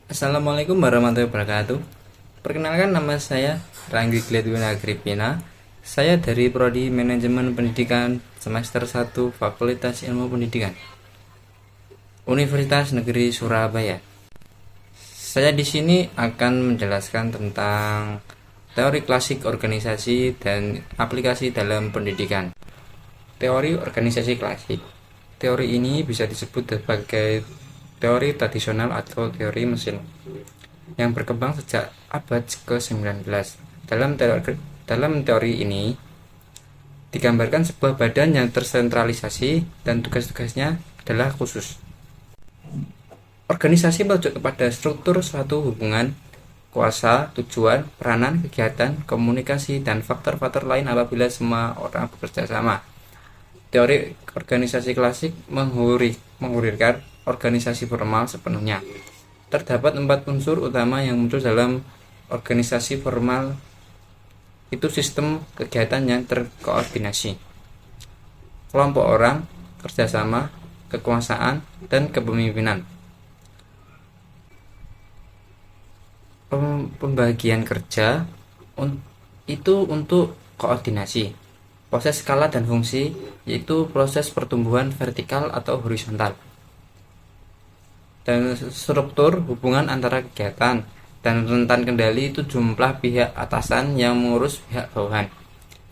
Assalamualaikum warahmatullahi wabarakatuh. Perkenalkan, nama saya Ranggi Gledwina Agripina. Saya dari Prodi Manajemen Pendidikan semester 1 Fakultas Ilmu Pendidikan Universitas Negeri Surabaya. Saya di sini akan menjelaskan tentang teori klasik organisasi dan aplikasi dalam pendidikan. Teori organisasi klasik. Teori ini bisa disebut sebagai teori tradisional atau teori mesin yang berkembang sejak abad ke-19. Dalam teori ini digambarkan sebuah badan yang tersentralisasi dan tugas-tugasnya adalah khusus. Organisasi merujuk kepada struktur suatu hubungan, kuasa, tujuan, peranan, kegiatan, komunikasi, dan faktor-faktor lain apabila semua orang bekerja sama. Teori organisasi klasik mengurirkan organisasi formal sepenuhnya. Terdapat 4 unsur utama yang muncul dalam organisasi formal, itu sistem kegiatan yang terkoordinasi, kelompok orang, kerjasama, kekuasaan, dan kepemimpinan. Pembagian kerja itu untuk koordinasi. Proses skala dan fungsi yaitu proses pertumbuhan vertikal atau horizontal. Dan struktur hubungan antara kegiatan dan rentan kendali itu jumlah pihak atasan yang mengurus pihak bawahan.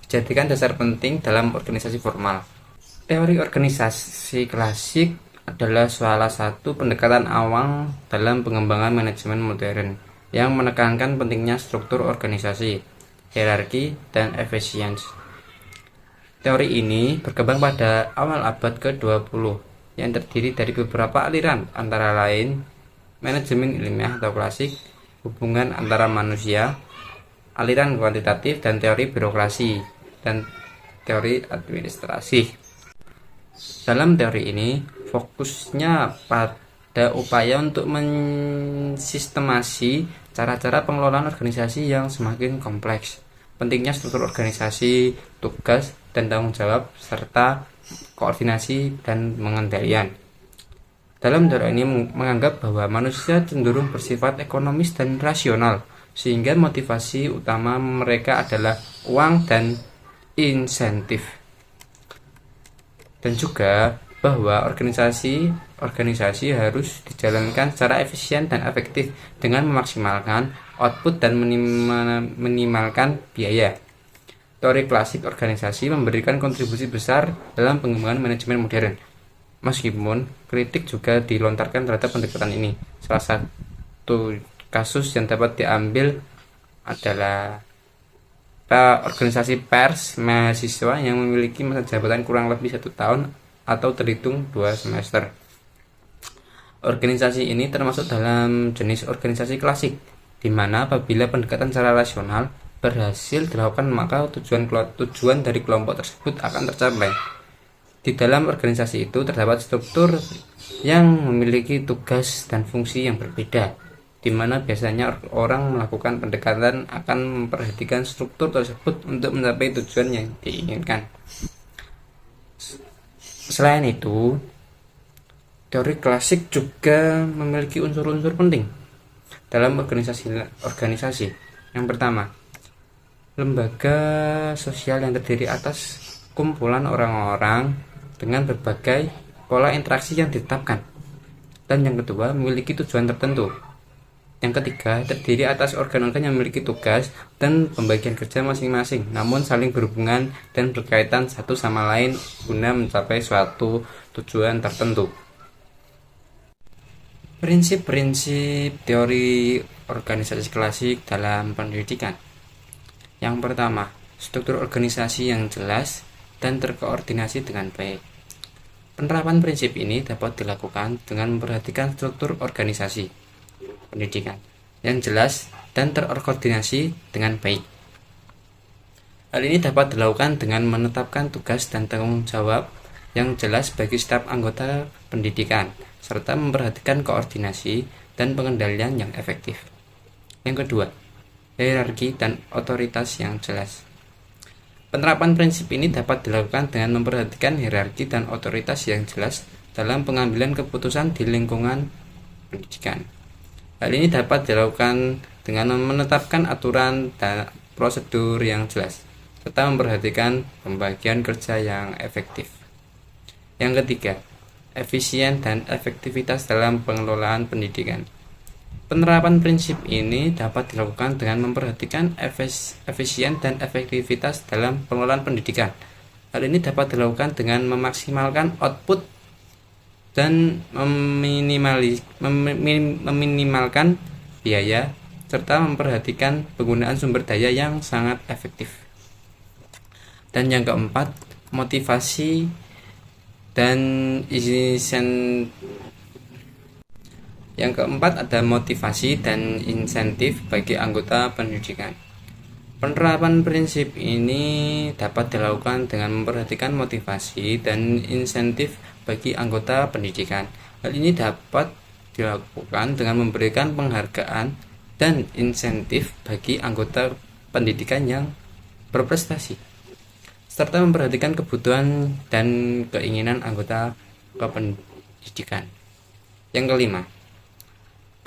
Dijadikan dasar penting dalam organisasi formal. Teori organisasi klasik adalah salah satu pendekatan awal dalam pengembangan manajemen modern yang menekankan pentingnya struktur organisasi, hierarki, dan efisiensi. Teori ini berkembang pada awal abad ke-20 yang terdiri dari beberapa aliran, antara lain manajemen ilmiah atau klasik, hubungan antara manusia, aliran kuantitatif, dan teori birokrasi dan teori administrasi. Dalam teori ini fokusnya pada upaya untuk mensistemasi cara-cara pengelolaan organisasi yang semakin kompleks. Pentingnya struktur organisasi, tugas dan tanggung jawab, serta koordinasi dan pengendalian. Dalam teori ini menganggap bahwa manusia cenderung bersifat ekonomis dan rasional, sehingga motivasi utama mereka adalah uang dan insentif. Dan juga bahwa organisasi harus dijalankan secara efisien dan efektif dengan memaksimalkan output dan minimalkan biaya. Teori klasik organisasi memberikan kontribusi besar dalam pengembangan manajemen modern. Meskipun kritik juga dilontarkan terhadap pendekatan ini. Salah satu kasus yang dapat diambil adalah organisasi pers mahasiswa yang memiliki masa jabatan kurang lebih 1 tahun atau terhitung 2 semester. Organisasi ini termasuk dalam jenis organisasi klasik, di mana apabila pendekatan secara rasional berhasil dilakukan, maka tujuan dari kelompok tersebut akan tercapai. Di dalam organisasi itu terdapat struktur yang memiliki tugas dan fungsi yang berbeda, di mana biasanya orang melakukan pendekatan akan memperhatikan struktur tersebut untuk mencapai tujuan yang diinginkan. Selain itu, teori klasik juga memiliki unsur-unsur penting dalam organisasi. Yang pertama, lembaga sosial yang terdiri atas kumpulan orang-orang dengan berbagai pola interaksi yang ditetapkan. Dan yang kedua, memiliki tujuan tertentu. Yang ketiga, terdiri atas organ-organ yang memiliki tugas dan pembagian kerja masing-masing, namun saling berhubungan dan berkaitan satu sama lain guna mencapai suatu tujuan tertentu. Prinsip-prinsip teori organisasi klasik dalam pendidikan. Yang pertama, struktur organisasi yang jelas dan terkoordinasi dengan baik. Penerapan prinsip ini dapat dilakukan dengan memperhatikan struktur organisasi pendidikan yang jelas dan terkoordinasi dengan baik. Hal ini dapat dilakukan dengan menetapkan tugas dan tanggung jawab yang jelas bagi staf anggota pendidikan, serta memperhatikan koordinasi dan pengendalian yang efektif. Yang kedua, hierarki dan otoritas yang jelas. Penerapan prinsip ini dapat dilakukan dengan memperhatikan hierarki dan otoritas yang jelas dalam pengambilan keputusan di lingkungan pendidikan. Hal ini dapat dilakukan dengan menetapkan aturan dan prosedur yang jelas, serta memperhatikan pembagian kerja yang efektif. Yang ketiga, efisien dan efektivitas dalam pengelolaan pendidikan. Penerapan prinsip ini dapat dilakukan dengan memperhatikan efisien dan efektivitas dalam pengelolaan pendidikan. Hal ini dapat dilakukan dengan memaksimalkan output dan meminimalkan biaya, serta memperhatikan penggunaan sumber daya yang sangat efektif. Dan yang keempat, motivasi dan Yang keempat ada motivasi dan insentif bagi anggota pendidikan. Penerapan prinsip ini dapat dilakukan dengan memperhatikan motivasi dan insentif bagi anggota pendidikan. Hal ini dapat dilakukan dengan memberikan penghargaan dan insentif bagi anggota pendidikan yang berprestasi, serta memperhatikan kebutuhan dan keinginan anggota kependidikan. Yang kelima,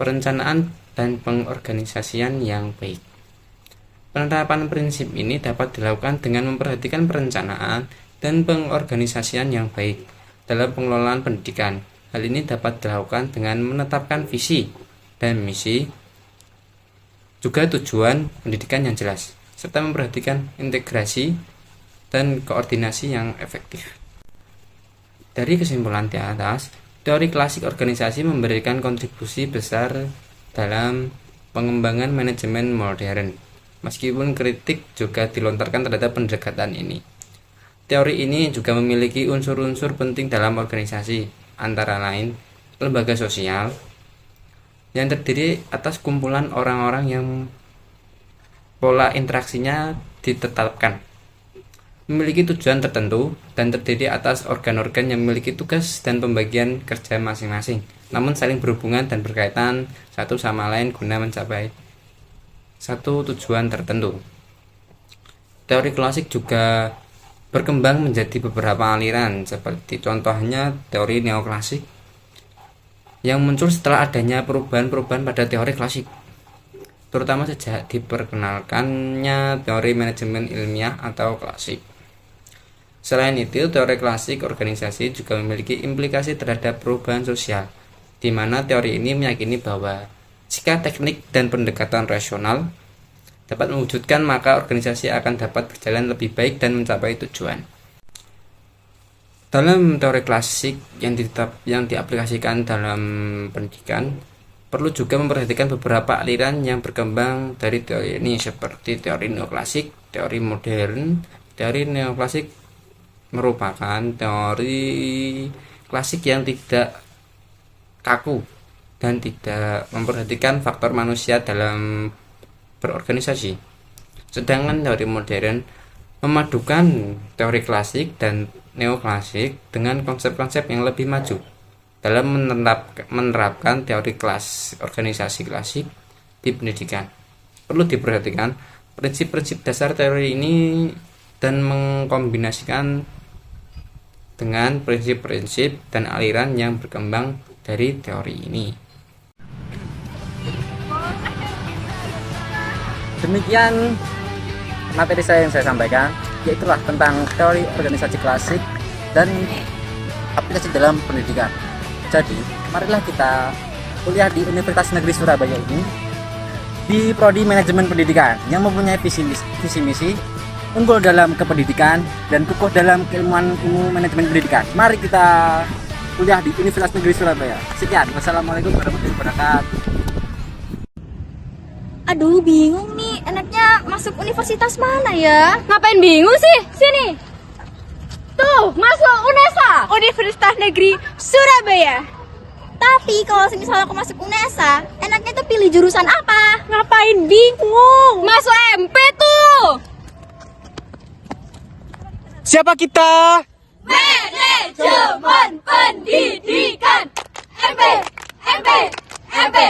perencanaan dan pengorganisasian yang baik. Penerapan prinsip ini dapat dilakukan dengan memperhatikan perencanaan dan pengorganisasian yang baik dalam pengelolaan pendidikan. Hal ini dapat dilakukan dengan menetapkan visi dan misi, juga tujuan pendidikan yang jelas, serta memperhatikan integrasi dan koordinasi yang efektif. Dari kesimpulan di atas, teori klasik organisasi memberikan kontribusi besar dalam pengembangan manajemen modern. Meskipun kritik juga dilontarkan terhadap pendekatan ini. Teori ini juga memiliki unsur-unsur penting dalam organisasi, antara lain lembaga sosial yang terdiri atas kumpulan orang-orang yang pola interaksinya ditetapkan, memiliki tujuan tertentu, dan terdiri atas organ-organ yang memiliki tugas dan pembagian kerja masing-masing, namun saling berhubungan dan berkaitan satu sama lain guna mencapai satu tujuan tertentu. Teori klasik juga berkembang menjadi beberapa aliran, seperti contohnya teori neoklasik yang muncul setelah adanya perubahan-perubahan pada teori klasik, terutama sejak diperkenalkannya teori manajemen ilmiah atau klasik. Selain itu, teori klasik organisasi juga memiliki implikasi terhadap perubahan sosial, di mana teori ini meyakini bahwa jika teknik dan pendekatan rasional dapat mewujudkan, maka organisasi akan dapat berjalan lebih baik dan mencapai tujuan. Dalam teori klasik yang diaplikasikan dalam pendidikan, perlu juga memperhatikan beberapa aliran yang berkembang dari teori ini, seperti teori neoklasik, teori modern. Teori neoklasik merupakan teori klasik yang tidak kaku dan tidak memperhatikan faktor manusia dalam berorganisasi. Sedangkan teori modern memadukan teori klasik dan neoklasik dengan konsep-konsep yang lebih maju dalam menerapkan teori organisasi klasik di pendidikan. Perlu diperhatikan prinsip-prinsip dasar teori ini dan mengkombinasikan dengan prinsip-prinsip dan aliran yang berkembang dari teori ini. Demikian materi saya yang saya sampaikan, yaitulah tentang teori organisasi klasik dan aplikasi dalam pendidikan. Jadi, marilah kita kuliah di Universitas Negeri Surabaya ini di Prodi Manajemen Pendidikan yang mempunyai visi misi unggul dalam kependidikan dan kukuh dalam keilmuan ilmu manajemen pendidikan. Mari kita kuliah di Universitas Negeri Surabaya. Sekian, wassalamualaikum warahmatullahi wabarakatuh. Aduh, bingung nih, enaknya masuk universitas mana ya? Ngapain bingung sih? Sini. Tuh, masuk UNESA, Universitas Negeri Surabaya. Tapi kalau misalnya aku masuk UNESA, enaknya tuh pilih jurusan apa? Ngapain bingung? Masuk MP tuh. Siapa kita? Manajemen Pendidikan. MP.